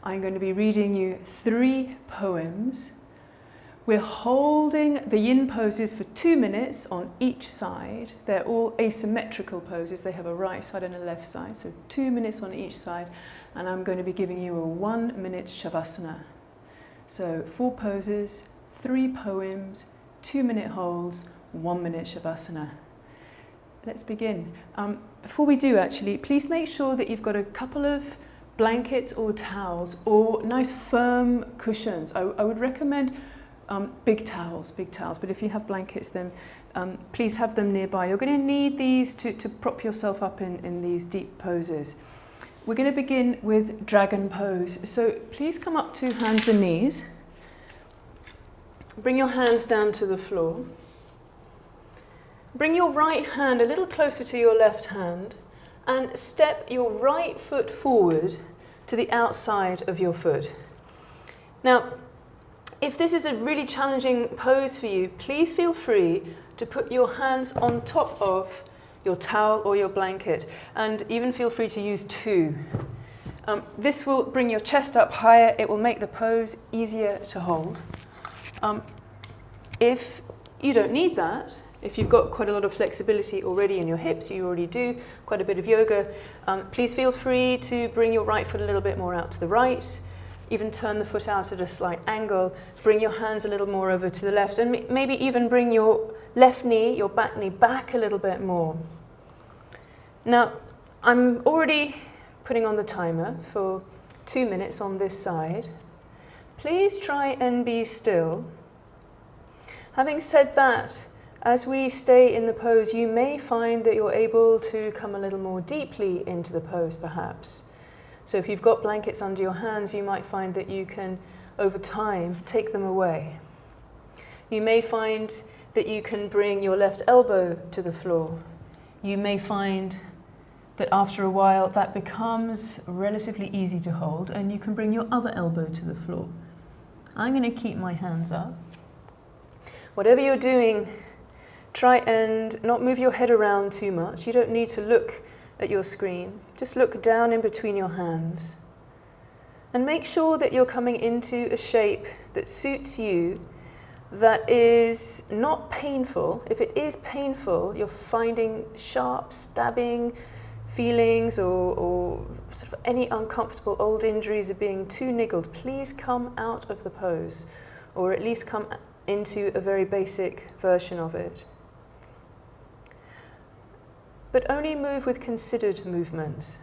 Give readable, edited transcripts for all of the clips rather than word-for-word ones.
I'm going to be reading you 3 poems. We're holding the yin poses for 2 minutes on each side. They're all asymmetrical poses. They have a right side and a left side, so 2 minutes on each side. And I'm going to be giving you a 1-minute Shavasana. So 4 poses, 3 poems, 2-minute holds, 1-minute Shavasana. Let's begin. Before we do, actually, please make sure that you've got a couple of blankets or towels or nice firm cushions. I would recommend big towels, but if you have blankets, then please have them nearby. You're going to need these to prop yourself up in these deep poses. We're going to begin with dragon pose. So please come up to hands and knees. Bring your hands down to the floor. Bring your right hand a little closer to your left hand and step your right foot forward to the outside of your foot. Now, if this is a really challenging pose for you, please feel free to put your hands on top of your towel or your blanket, and even feel free to use 2. This will bring your chest up higher. It will make the pose easier to hold. If you don't need that, if you've got quite a lot of flexibility already in your hips, you already do quite a bit of yoga, please feel free to bring your right foot a little bit more out to the right, even turn the foot out at a slight angle, bring your hands a little more over to the left, and maybe even bring your left knee, your back knee, back a little bit more. Now, I'm already putting on the timer for 2 minutes on this side. Please try and be still. Having said that, as we stay in the pose, you may find that you're able to come a little more deeply into the pose, perhaps. So if you've got blankets under your hands, you might find that you can, over time, take them away. You may find that you can bring your left elbow to the floor. You may find that after a while that becomes relatively easy to hold, and you can bring your other elbow to the floor. I'm going to keep my hands up. Whatever you're doing, try and not move your head around too much. You don't need to look at your screen. Just look down in between your hands. And make sure that you're coming into a shape that suits you, that is not painful. If it is painful, you're finding sharp, stabbing feelings or sort of any uncomfortable old injuries are being too niggled, please come out of the pose, or at least come into a very basic version of it. But only move with considered movements.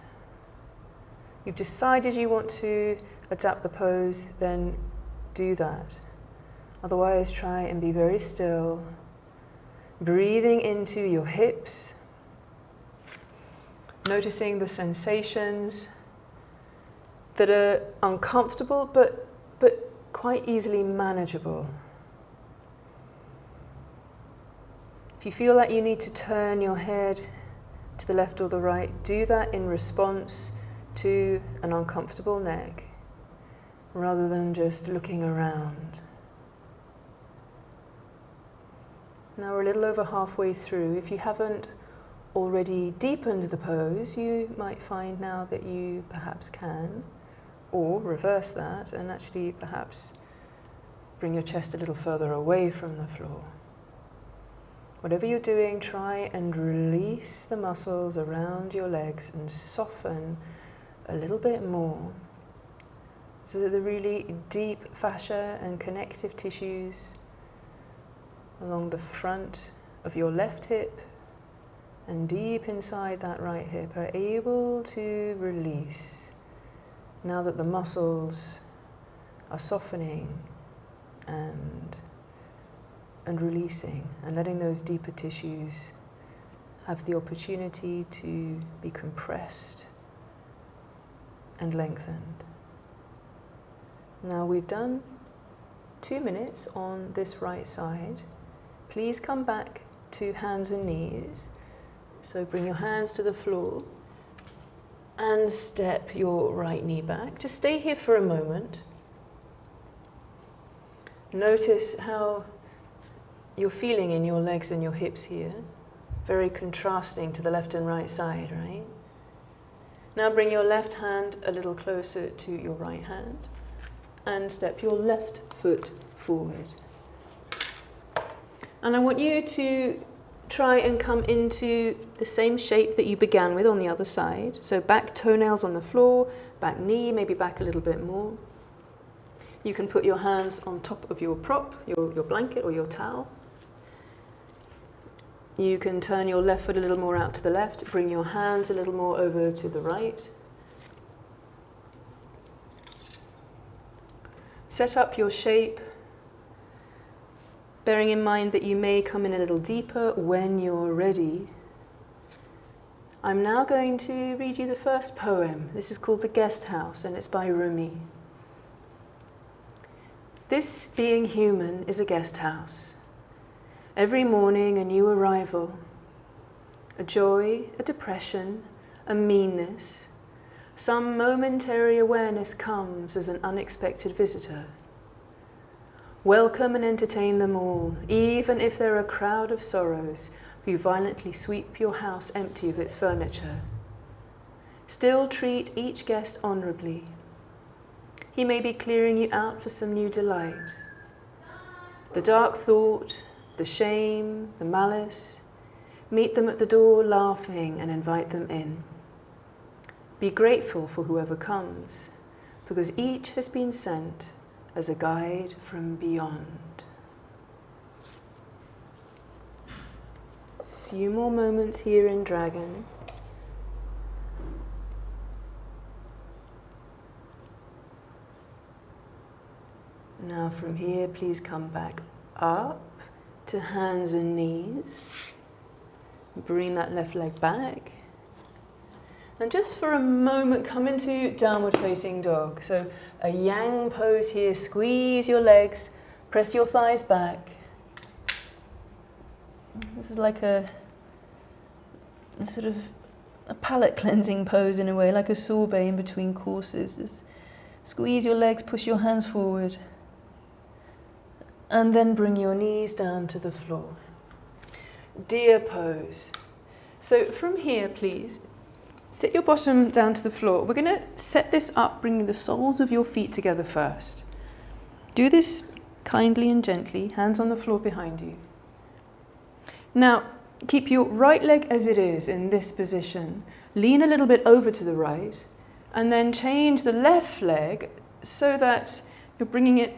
You've decided you want to adapt the pose, then do that. Otherwise, try and be very still, breathing into your hips, noticing the sensations that are uncomfortable but quite easily manageable. If you feel like you need to turn your head to the left or the right, do that in response to an uncomfortable neck, rather than just looking around. Now we're a little over halfway through. If you haven't already deepened the pose, you might find now that you perhaps can, or reverse that and actually perhaps bring your chest a little further away from the floor. Whatever you're doing, try and release the muscles around your legs and soften a little bit more, so that the really deep fascia and connective tissues along the front of your left hip and deep inside that right hip are able to release now that the muscles are softening and releasing, and letting those deeper tissues have the opportunity to be compressed and lengthened. Now we've done 2 minutes on this right side. Please come back to hands and knees. So bring your hands to the floor and step your right knee back. Just stay here for a moment. Notice how you're feeling in your legs and your hips here. Very contrasting to the left and right side, right? Now bring your left hand a little closer to your right hand and step your left foot forward. And I want you to try and come into the same shape that you began with on the other side. So back toenails on the floor, back knee, maybe back a little bit more. You can put your hands on top of your prop, your blanket or your towel. You can turn your left foot a little more out to the left, bring your hands a little more over to the right. Set up your shape, bearing in mind that you may come in a little deeper when you're ready. I'm now going to read you the first poem. This is called The Guest House, and it's by Rumi. This being human is a guest house. Every morning a new arrival, a joy, a depression, a meanness. Some momentary awareness comes as an unexpected visitor. Welcome and entertain them all, even if they're a crowd of sorrows who violently sweep your house empty of its furniture. Still treat each guest honorably. He may be clearing you out for some new delight. The dark thought, the shame, the malice, meet them at the door laughing and invite them in. Be grateful for whoever comes, because each has been sent as a guide from beyond. A few more moments here in Dragon. Now from here, please come back up to hands and knees. Bring that left leg back. And just for a moment, come into downward facing dog. So a yang pose here, squeeze your legs, press your thighs back. This is like a sort of a palate cleansing pose in a way, like a sorbet in between courses. Just squeeze your legs, push your hands forward. And then bring your knees down to the floor. Deer pose. So from here, please, sit your bottom down to the floor. We're going to set this up, bringing the soles of your feet together first. Do this kindly and gently, hands on the floor behind you. Now, keep your right leg as it is in this position. Lean a little bit over to the right, and then change the left leg so that you're bringing it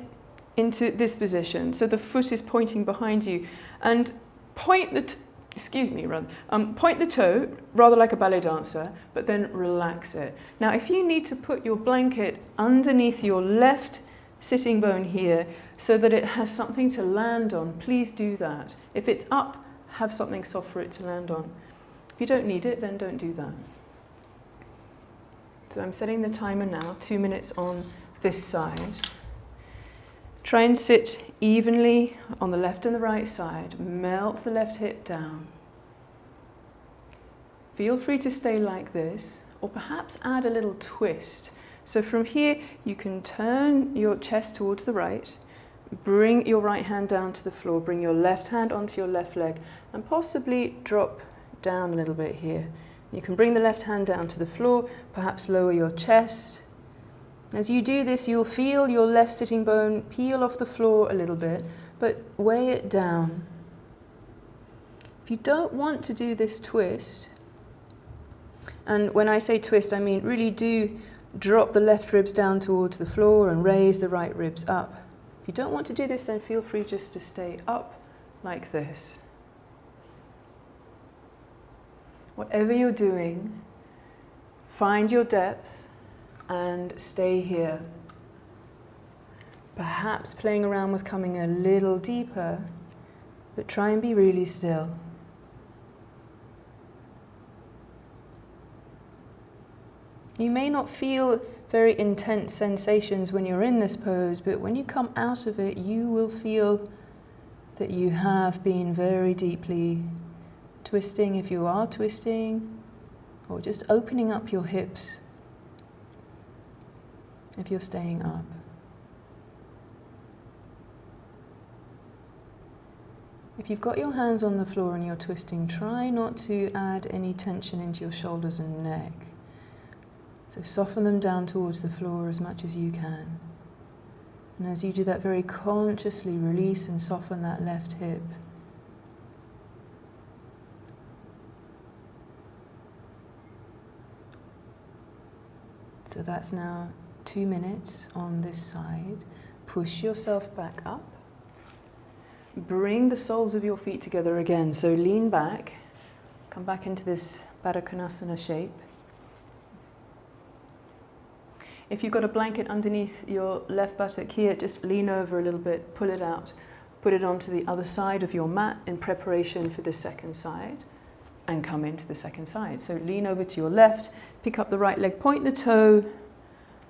into this position. So the foot is pointing behind you, and point the point the toe, rather like a ballet dancer, but then relax it. Now, if you need to put your blanket underneath your left sitting bone here so that it has something to land on, please do that. If it's up, have something soft for it to land on. If you don't need it, then don't do that. So I'm setting the timer now, 2 minutes on this side. Try and sit evenly on the left and the right side. Melt the left hip down. Feel free to stay like this, or perhaps add a little twist. So from here, you can turn your chest towards the right, bring your right hand down to the floor, bring your left hand onto your left leg, and possibly drop down a little bit here. You can bring the left hand down to the floor, perhaps lower your chest. As you do this, you'll feel your left sitting bone peel off the floor a little bit, but weigh it down. If you don't want to do this twist, and when I say twist, I mean really do drop the left ribs down towards the floor and raise the right ribs up. If you don't want to do this, then feel free just to stay up like this. Whatever you're doing, find your depth and stay here. Perhaps playing around with coming a little deeper, but try and be really still. You may not feel very intense sensations when you're in this pose, but when you come out of it, you will feel that you have been very deeply twisting, if you are twisting, or just opening up your hips if you're staying up. If you've got your hands on the floor and you're twisting, try not to add any tension into your shoulders and neck. So soften them down towards the floor as much as you can. And as you do that, very consciously release and soften that left hip. So that's now 2 minutes on this side. Push yourself back up. Bring the soles of your feet together again. So lean back. Come back into this Baddha Konasana shape. If you've got a blanket underneath your left buttock here, just lean over a little bit, pull it out, put it onto the other side of your mat in preparation for the second side, and come into the second side. So lean over to your left, pick up the right leg, point the toe,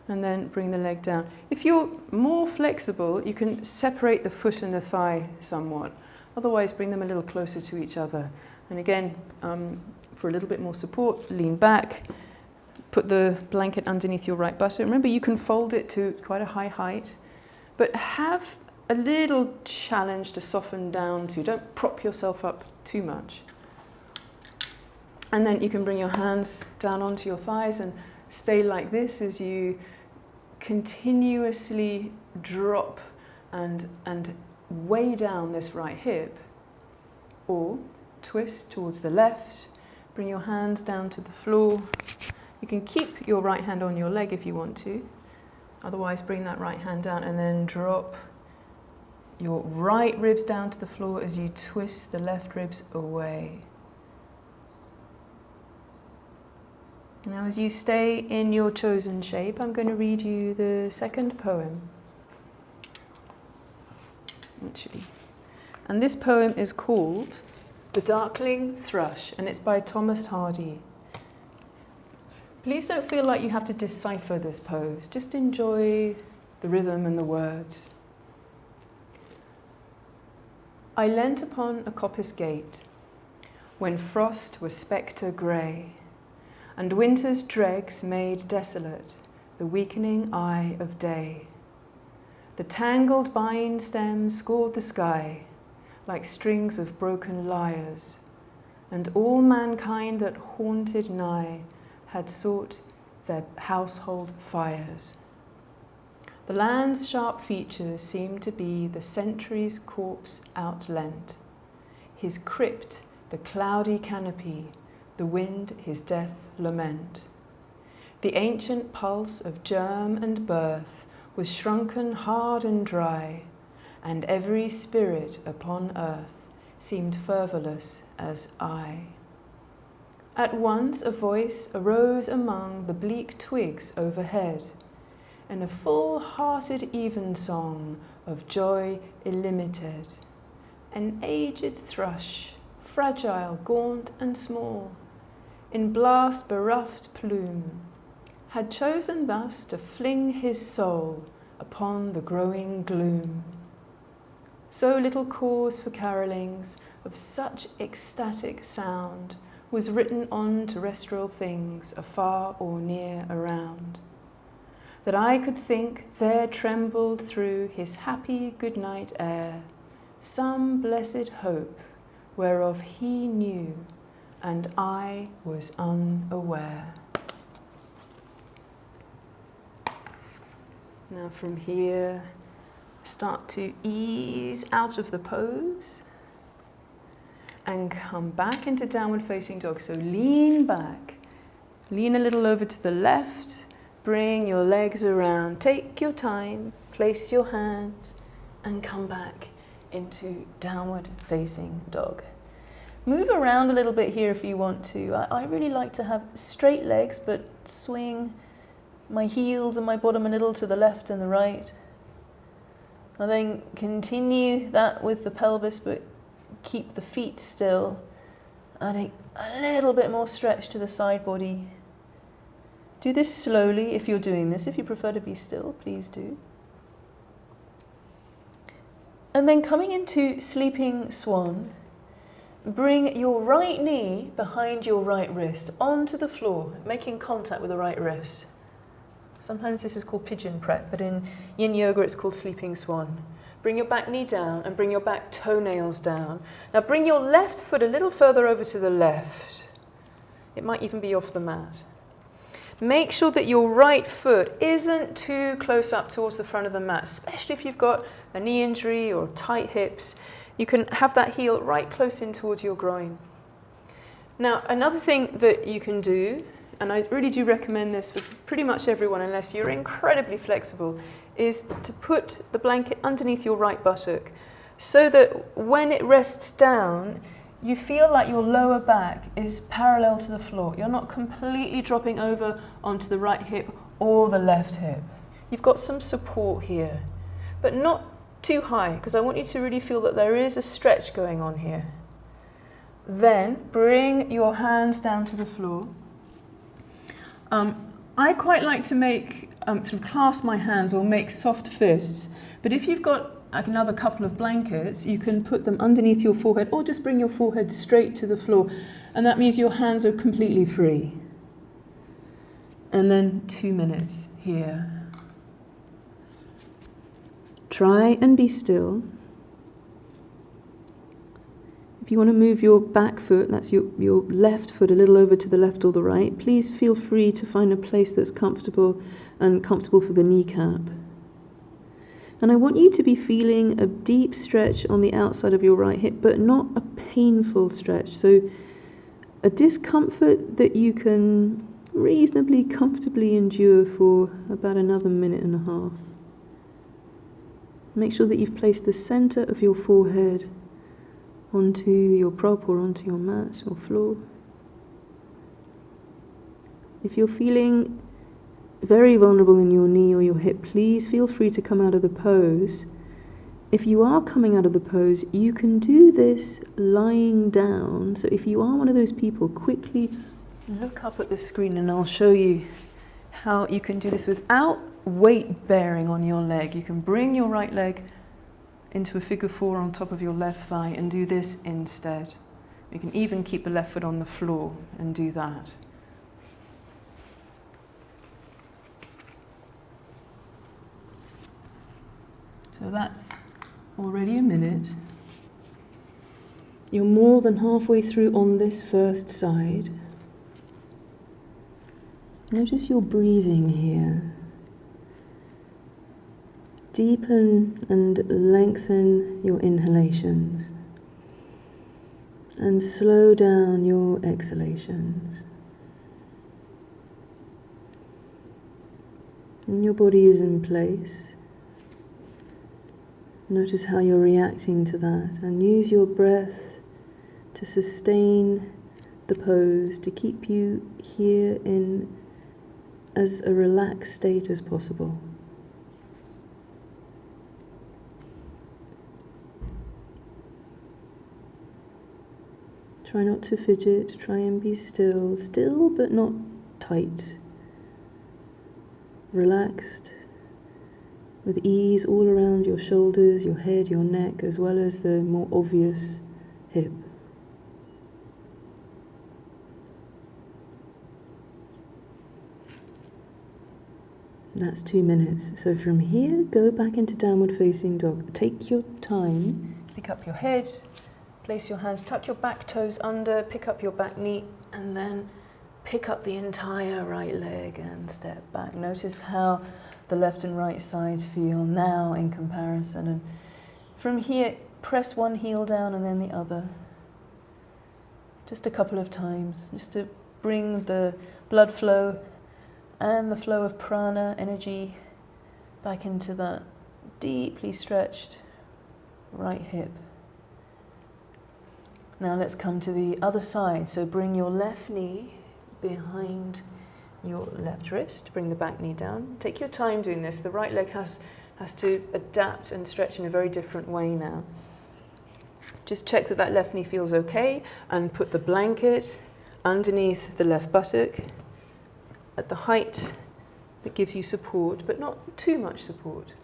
and then bring the leg down. If you're more flexible, you can separate the foot and the thigh somewhat. Otherwise, bring them a little closer to each other. And again, for a little bit more support, lean back, put the blanket underneath your right buttock. Remember, you can fold it to quite a high height, but have a little challenge to soften down to. Don't prop yourself up too much. And then you can bring your hands down onto your thighs and stay like this as you continuously drop and weigh down this right hip. Or twist towards the left, bring your hands down to the floor. You can keep your right hand on your leg if you want to. Otherwise, bring that right hand down and then drop your right ribs down to the floor as you twist the left ribs away. Now, as you stay in your chosen shape, I'm going to read you the second poem. Actually. And this poem is called The Darkling Thrush, and it's by Thomas Hardy. Please don't feel like you have to decipher this pose. Just enjoy the rhythm and the words. I leant upon a coppice gate when frost was spectre grey, and winter's dregs made desolate the weakening eye of day. The tangled vine stems scored the sky like strings of broken lyres, and all mankind that haunted nigh had sought their household fires. The land's sharp features seemed to be the century's corpse outlent, his crypt the cloudy canopy, the wind his death lament. The ancient pulse of germ and birth was shrunken hard and dry, and every spirit upon earth seemed fervorless as I. At once a voice arose among the bleak twigs overhead, in a full-hearted evensong of joy illimited. An aged thrush, fragile, gaunt and small, in blast bereft plume, had chosen thus to fling his soul upon the growing gloom. So little cause for carolings of such ecstatic sound was written on terrestrial things afar or near around, that I could think there trembled through his happy good-night air some blessed hope whereof he knew and I was unaware. Now from here, start to ease out of the pose and come back into downward facing dog. So lean back, lean a little over to the left, bring your legs around, take your time, place your hands and come back into downward facing dog. Move around a little bit here if you want to. I really like to have straight legs, but swing my heels and my bottom a little to the left and the right. And then continue that with the pelvis, but keep the feet still. Adding a little bit more stretch to the side body. Do this slowly if you're doing this. If you prefer to be still, please do. And then coming into sleeping swan, bring your right knee behind your right wrist onto the floor, making contact with the right wrist. Sometimes this is called pigeon prep, but in yin yoga it's called sleeping swan. Bring your back knee down and bring your back toenails down. Now bring your left foot a little further over to the left. It might even be off the mat. Make sure that your right foot isn't too close up towards the front of the mat, especially if you've got a knee injury or tight hips. You can have that heel right close in towards your groin. Now, another thing that you can do, and I really do recommend this for pretty much everyone unless you're incredibly flexible, is to put the blanket underneath your right buttock so that when it rests down, you feel like your lower back is parallel to the floor. You're not completely dropping over onto the right hip or the left hip. You've got some support here, but not too high, because I want you to really feel that there is a stretch going on here. Then bring your hands down to the floor. I quite like to make, sort of clasp my hands or make soft fists, but if you've got another couple of blankets, you can put them underneath your forehead or just bring your forehead straight to the floor, and that means your hands are completely free. And then 2 minutes here. Try and be still. If you want to move your back foot, that's your left foot a little over to the left or the right, please feel free to find a place that's comfortable and comfortable for the kneecap. And I want you to be feeling a deep stretch on the outside of your right hip, but not a painful stretch. So a discomfort that you can reasonably comfortably endure for about another 1.5 minutes. Make sure that you've placed the center of your forehead onto your prop or onto your mat or floor. If you're feeling very vulnerable in your knee or your hip, please feel free to come out of the pose. If you are coming out of the pose, you can do this lying down. So if you are one of those people, quickly look up at the screen and I'll show you how you can do this without weight bearing on your leg. You can bring your right leg into a figure 4 on top of your left thigh and do this instead. You can even keep the left foot on the floor and do that. So that's already 1 minute. You're more than halfway through on this first side. Notice your breathing here. Deepen and lengthen your inhalations. And slow down your exhalations. And your body is in place. Notice how you're reacting to that, and use your breath to sustain the pose, to keep you here in as a relaxed state as possible. Try not to fidget, try and be still, still but not tight. Relaxed, with ease all around your shoulders, your head, your neck, as well as the more obvious hip. That's 2 minutes. So from here, go back into downward facing dog. Take your time, pick up your head, place your hands, tuck your back toes under, pick up your back knee, and then pick up the entire right leg and step back. Notice how the left and right sides feel now in comparison. And from here, press one heel down and then the other. Just a couple of times, just to bring the blood flow and the flow of prana, energy, back into that deeply stretched right hip. Now let's come to the other side. So bring your left knee behind your left wrist, bring the back knee down. Take your time doing this. The right leg has to adapt and stretch in a very different way now. Just check that that left knee feels okay and put the blanket underneath the left buttock at the height that gives you support, but not too much support.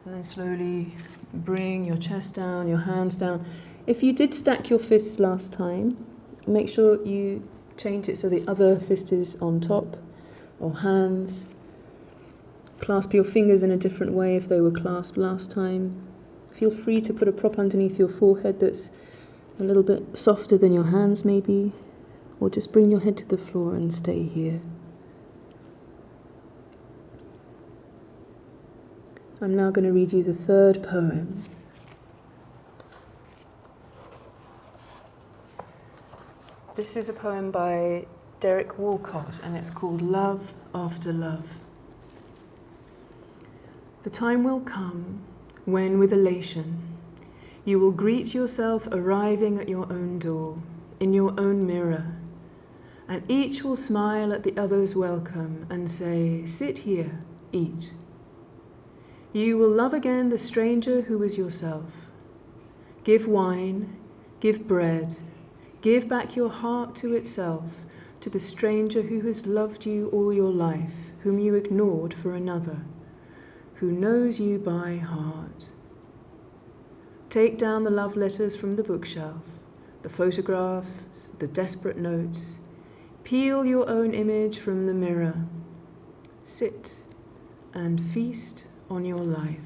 And then slowly bring your chest down, your hands down. If you did stack your fists last time, make sure you change it so the other fist is on top, or hands. Clasp your fingers in a different way if they were clasped last time. Feel free to put a prop underneath your forehead that's a little bit softer than your hands maybe, or just bring your head to the floor and stay here. I'm now going to read you the third poem. This is a poem by Derek Walcott, and it's called Love After Love. The time will come when, with elation, you will greet yourself arriving at your own door, in your own mirror, and each will smile at the other's welcome and say, "Sit here, eat." You will love again the stranger who was yourself. Give wine, give bread, give back your heart to itself, to the stranger who has loved you all your life, whom you ignored for another, who knows you by heart. Take down the love letters from the bookshelf, the photographs, the desperate notes. Peel your own image from the mirror. Sit and feast on your life.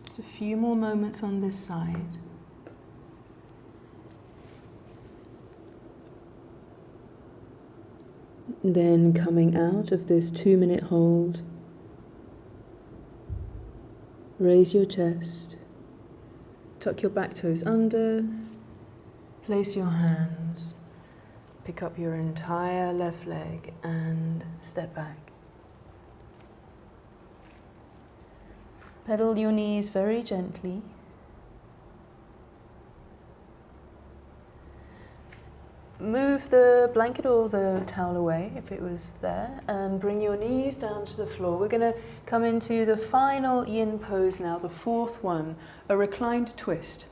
Just a few more moments on this side. Then coming out of this 2-minute hold, raise your chest, tuck your back toes under, place your hands, pick up your entire left leg and step back. Pedal your knees very gently. Move the blanket or the towel away if it was there, and bring your knees down to the floor. We're going to come into the final yin pose now, the fourth one, a reclined twist.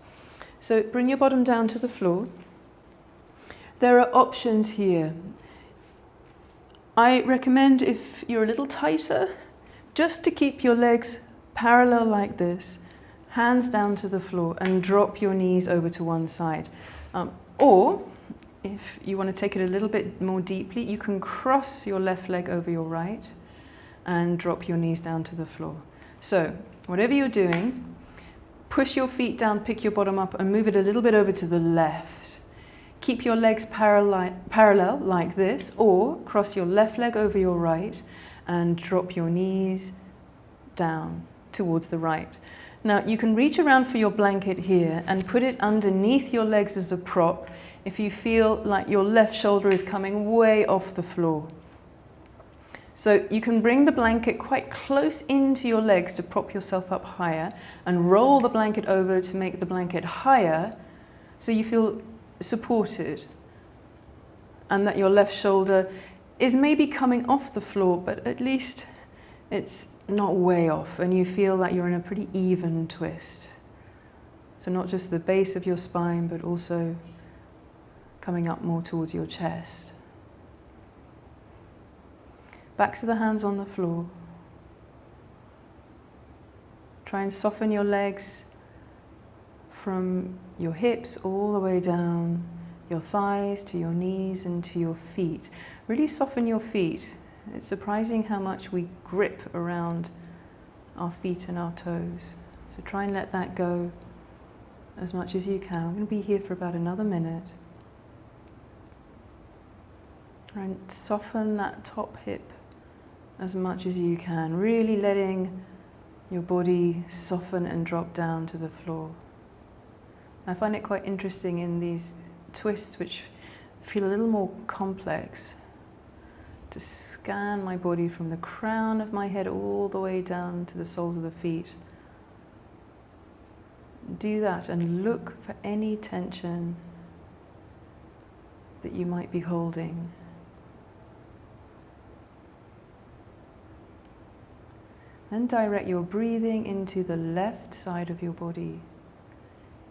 So bring your bottom down to the floor. There are options here. I recommend, if you're a little tighter, just to keep your legs parallel like this, hands down to the floor, and drop your knees over to one side. Or if you want to take it a little bit more deeply, you can cross your left leg over your right and drop your knees down to the floor. So whatever you're doing, push your feet down, pick your bottom up, and move it a little bit over to the left. Keep your legs parallel like this, or cross your left leg over your right and drop your knees down towards the right. Now you can reach around for your blanket here and put it underneath your legs as a prop if you feel like your left shoulder is coming way off the floor. So you can bring the blanket quite close into your legs to prop yourself up higher, and roll the blanket over to make the blanket higher so you feel supported, and that your left shoulder is maybe coming off the floor, but at least it's not way off, and you feel like you're in a pretty even twist. So not just the base of your spine, but also coming up more towards your chest. Backs of the hands on the floor. Try and soften your legs from your hips all the way down your thighs to your knees and to your feet. Really soften your feet. It's surprising how much we grip around our feet and our toes. So try and let that go as much as you can. We're going to be here for about another minute. Try and soften that top hip as much as you can, really letting your body soften and drop down to the floor. I find it quite interesting in these twists, which feel a little more complex, to scan my body from the crown of my head all the way down to the soles of the feet. Do that and look for any tension that you might be holding. Then direct your breathing into the left side of your body,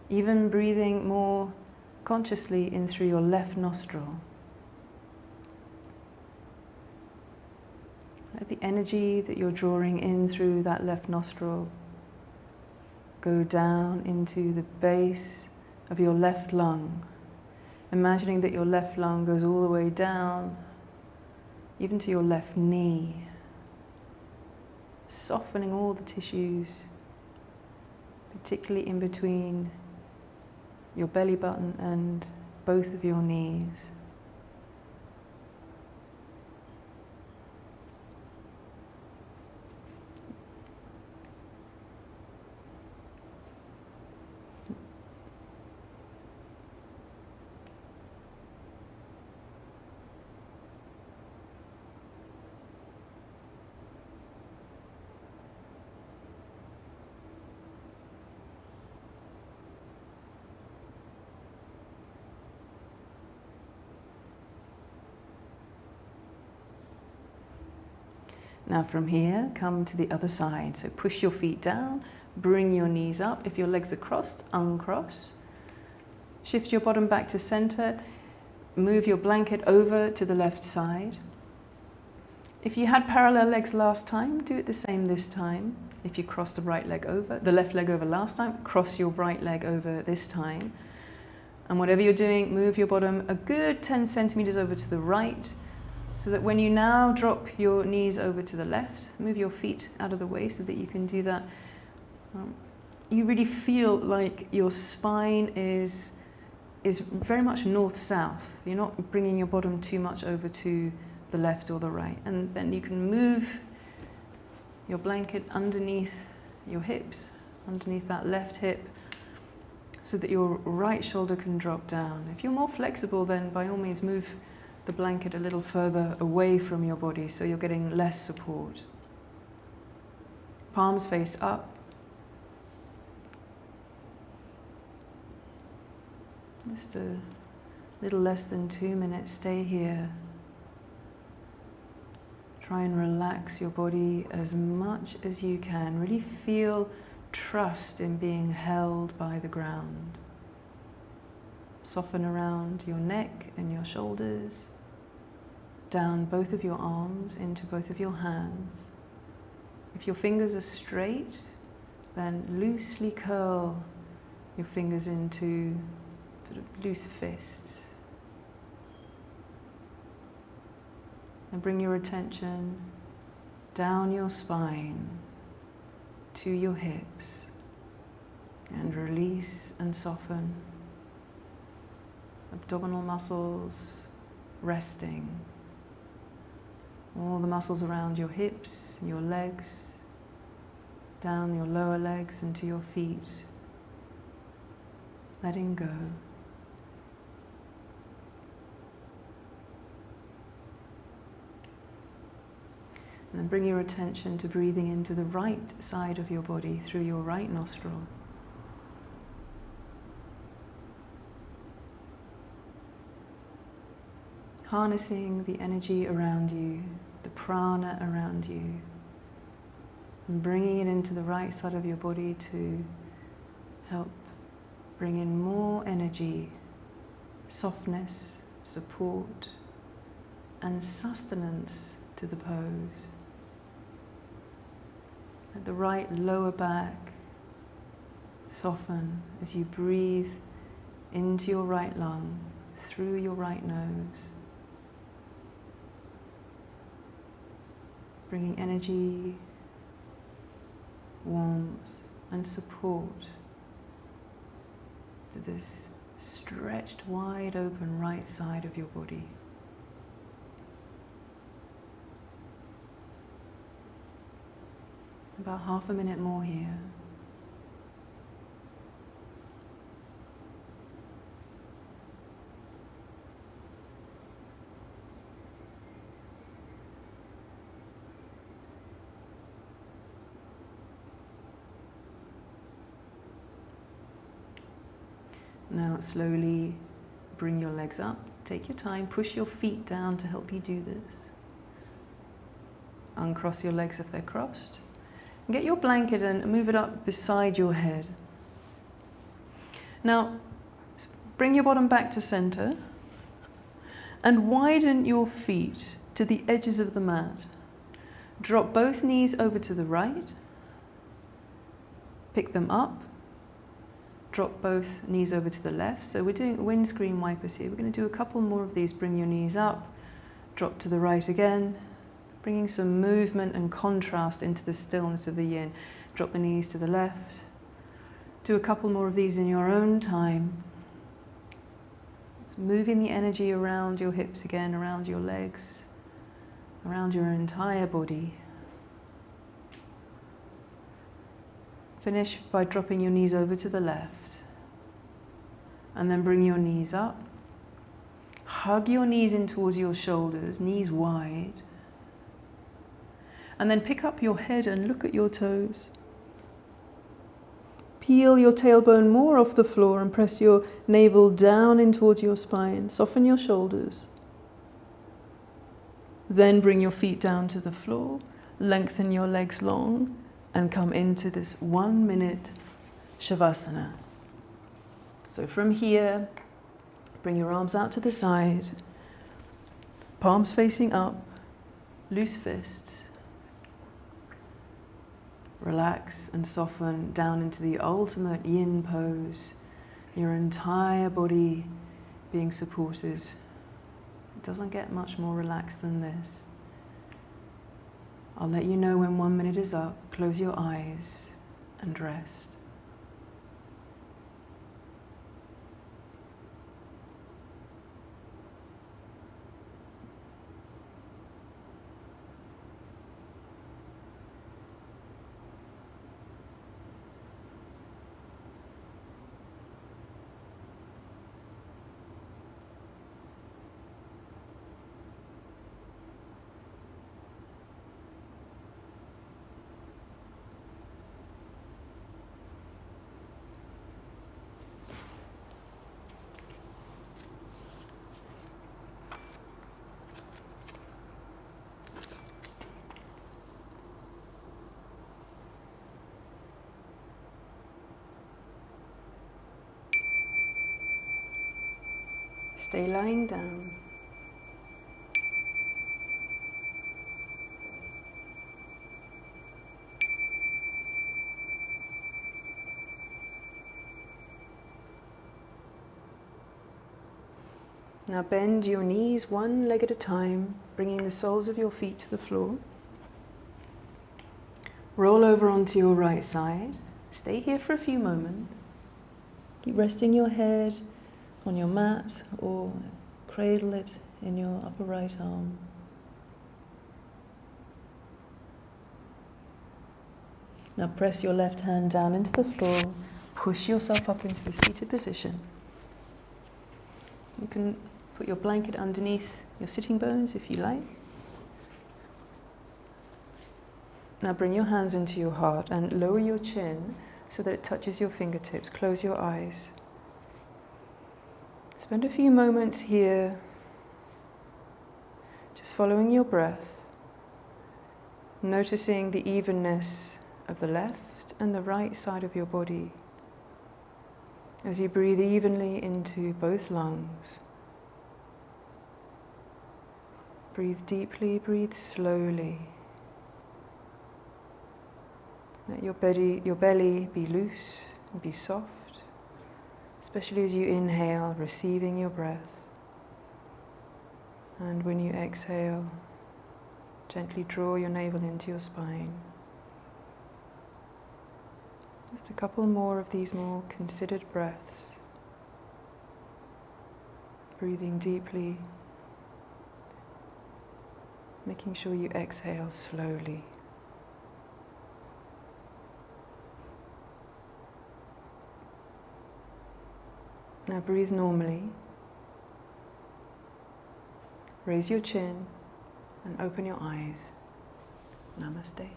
even breathing more consciously in through your left nostril. Let the energy that you're drawing in through that left nostril go down into the base of your left lung, imagining that your left lung goes all the way down, even to your left knee, softening all the tissues, particularly in between your belly button and both of your knees. Now from here, come to the other side. So push your feet down, bring your knees up. If your legs are crossed, uncross. Shift your bottom back to center. Move your blanket over to the left side. If you had parallel legs last time, do it the same this time. If you crossed the left leg over last time, cross your right leg over this time. And whatever you're doing, move your bottom a good 10 centimeters over to the right, so that when you now drop your knees over to the left, move your feet out of the way so that you can do that. You really feel like your spine is very much north-south. You're not bringing your bottom too much over to the left or the right. And then you can move your blanket underneath your hips, underneath that left hip, so that your right shoulder can drop down. If you're more flexible, then by all means move the blanket a little further away from your body so you're getting less support. Palms face up. Just a little less than 2 minutes. Stay here. Try and relax your body as much as you can. Really feel trust in being held by the ground. Soften around your neck and your shoulders, down both of your arms into both of your hands. If your fingers are straight, then loosely curl your fingers into sort of loose fists. And bring your attention down your spine to your hips and release and soften. Abdominal muscles resting. All the muscles around your hips, your legs, down your lower legs into your feet. Letting go. And then bring your attention to breathing into the right side of your body through your right nostril. Harnessing the energy around you, the prana around you, and bringing it into the right side of your body to help bring in more energy, softness, support, and sustenance to the pose. Let the right lower back soften as you breathe into your right lung, through your right nose. Bringing energy, warmth, and support to this stretched, wide open right side of your body. About half a minute more here. Now slowly bring your legs up. Take your time, push your feet down to help you do this. Uncross your legs if they're crossed. And get your blanket and move it up beside your head. Now, bring your bottom back to center and widen your feet to the edges of the mat. Drop both knees over to the right. Pick them up. Drop both knees over to the left. So we're doing windscreen wipers here. We're going to do a couple more of these. Bring your knees up, drop to the right again, bringing some movement and contrast into the stillness of the yin. Drop the knees to the left. Do a couple more of these in your own time. It's moving the energy around your hips again, around your legs, around your entire body. Finish by dropping your knees over to the left. And then bring your knees up. Hug your knees in towards your shoulders, knees wide. And then pick up your head and look at your toes. Peel your tailbone more off the floor and press your navel down in towards your spine. Soften your shoulders. Then bring your feet down to the floor lengthen your legs long and come into this 1 minute Shavasana. So from here, bring your arms out to the side, palms facing up, loose fists. Relax and soften down into the ultimate yin pose, your entire body being supported. It doesn't get much more relaxed than this. I'll let you know when 1 minute is up. Close your eyes and rest. Stay lying down. Now bend your knees one leg at a time, bringing the soles of your feet to the floor. Roll over onto your right side. Stay here for a few moments. Keep resting your head on your mat or cradle it in your upper right arm. Now press your left hand down into the floor, push yourself up into a seated position. You can put your blanket underneath your sitting bones if you like. Now bring your hands into your heart and lower your chin so that it touches your fingertips. Close your eyes. Spend a few moments here, just following your breath, noticing the evenness of the left and the right side of your body as you breathe evenly into both lungs. Breathe deeply, breathe slowly. Let your belly be loose and be soft. Especially as you inhale, receiving your breath. And when you exhale, gently draw your navel into your spine. Just a couple more of these more considered breaths. Breathing deeply, making sure you exhale slowly. Now breathe normally. Raise your chin and open your eyes. Namaste.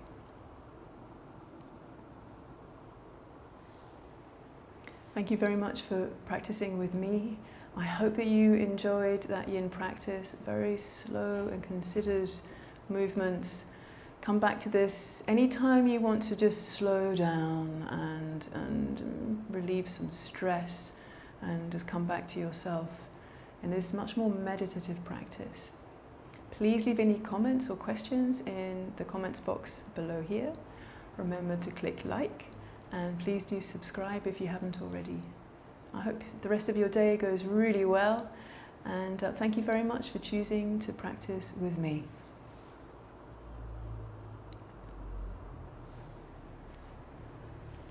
Thank you very much for practicing with me. I hope that you enjoyed that yin practice. Very slow and considered movements. Come back to this anytime you want to just slow down and relieve some stress. And just come back to yourself in this much more meditative practice. Please leave any comments or questions in the comments box below here. Remember to click like and please do subscribe if you haven't already. I hope the rest of your day goes really well and thank you very much for choosing to practice with me.